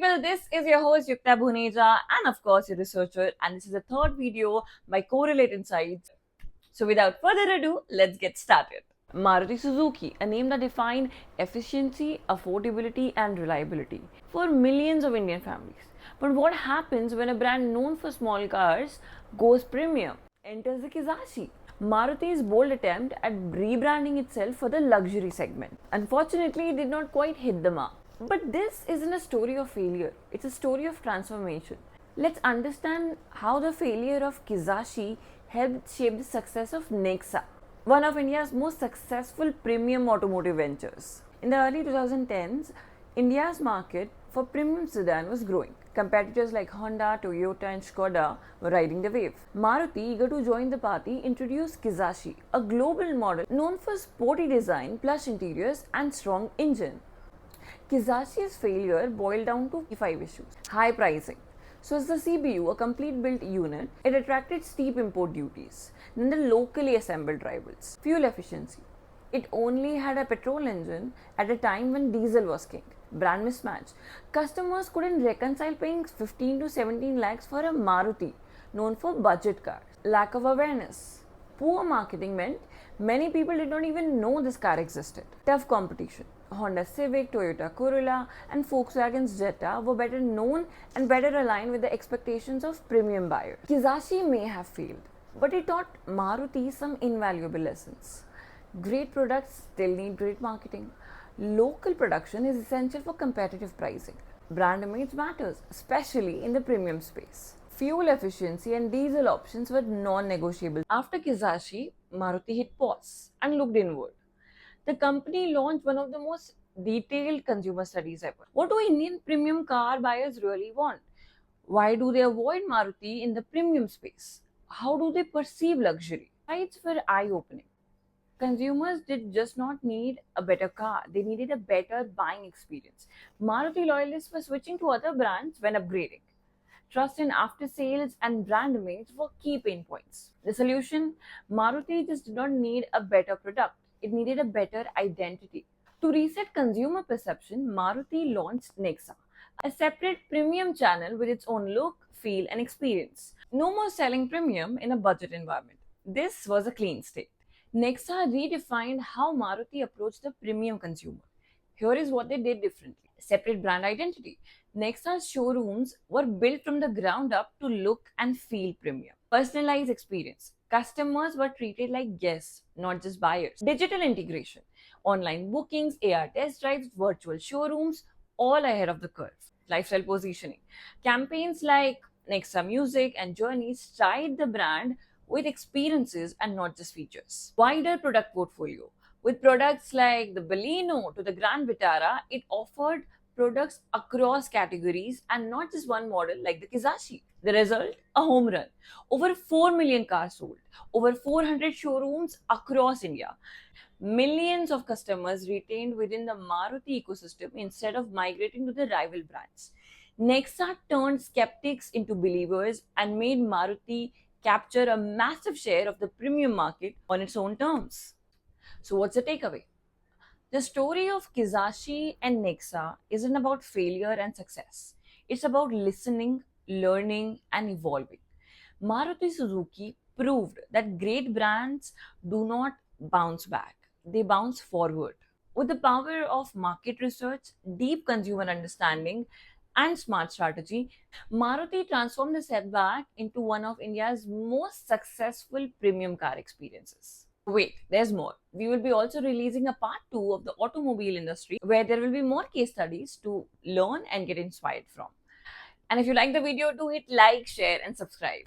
people, this is your host Yukta Bhuneja and of course your researcher, and this is the third video by Correlate Insights. So without further ado, let's get started. Maruti Suzuki, a name that defined efficiency, affordability and reliability for millions of Indian families. But what happens when a brand known for small cars goes premium? Enters the Kizashi, Maruti's bold attempt at rebranding itself for the luxury segment. Unfortunately, it did not quite hit the mark. But this isn't a story of failure, it's a story of transformation. Let's understand how the failure of Kizashi helped shape the success of Nexa, one of India's most successful premium automotive ventures. In the early 2010s, India's market for premium sedan was growing. Competitors like Honda, Toyota, and Skoda were riding the wave. Maruti, eager to join the party, introduced Kizashi, a global model known for sporty design, plush interiors, and strong engine. Kizashi's failure boiled down to 5 issues. High pricing. So as the CBU, a complete built unit, it attracted steep import duties. Then the locally assembled rivals. Fuel efficiency. It only had a petrol engine at a time when diesel was king. Brand mismatch. Customers couldn't reconcile paying 15 to 17 lakhs for a Maruti, known for budget cars. Lack of awareness. Poor marketing meant many people did not even know this car existed. Tough competition. Honda Civic, Toyota Corolla, and Volkswagen's Jetta were better known and better aligned with the expectations of premium buyers. Kizashi may have failed, but it taught Maruti some invaluable lessons. Great products still need great marketing. Local production is essential for competitive pricing. Brand image matters, especially in the premium space. Fuel efficiency and diesel options were non-negotiable. After Kizashi, Maruti hit pause and looked inward. The company launched one of the most detailed consumer studies ever. What do Indian premium car buyers really want? Why do they avoid Maruti in the premium space? How do they perceive luxury? Sites were eye-opening. Consumers did just not need a better car, they needed a better buying experience. Maruti loyalists were switching to other brands when upgrading. Trust in after sales and brand image were key pain points. The solution? Maruti just did not need a better product, it needed a better identity. To reset consumer perception, Maruti launched Nexa, a separate premium channel with its own look, feel, and experience. No more selling premium in a budget environment. This was a clean slate. Nexa redefined how Maruti approached the premium consumer. Here is what they did differently. Separate brand identity. Nexa's showrooms were built from the ground up to look and feel premium. Personalized experience. Customers were treated like guests, not just buyers. Digital integration. Online bookings, AR test drives, virtual showrooms, all ahead of the curve. Lifestyle positioning. Campaigns like Nexa Music and Journeys tied the brand with experiences and not just features. Wider product portfolio. With products like the Baleno to the Grand Vitara, it offered products across categories and not just one model like the Kizashi. The result? A home run. Over 4 million cars sold, over 400 showrooms across India. Millions of customers retained within the Maruti ecosystem instead of migrating to the rival brands. Nexa turned skeptics into believers and made Maruti capture a massive share of the premium market on its own terms. So what's the takeaway? The story of Kizashi and Nexa isn't about failure and success. It's about listening, learning, and evolving. Maruti Suzuki proved that great brands do not bounce back, they bounce forward. With the power of market research, deep consumer understanding, and smart strategy, Maruti transformed the setback into one of India's most successful premium car experiences. Wait, there's more. We will be also releasing a part 2 of the automobile industry where there will be more case studies to learn and get inspired from. And if you like the video, do hit like, share, and subscribe.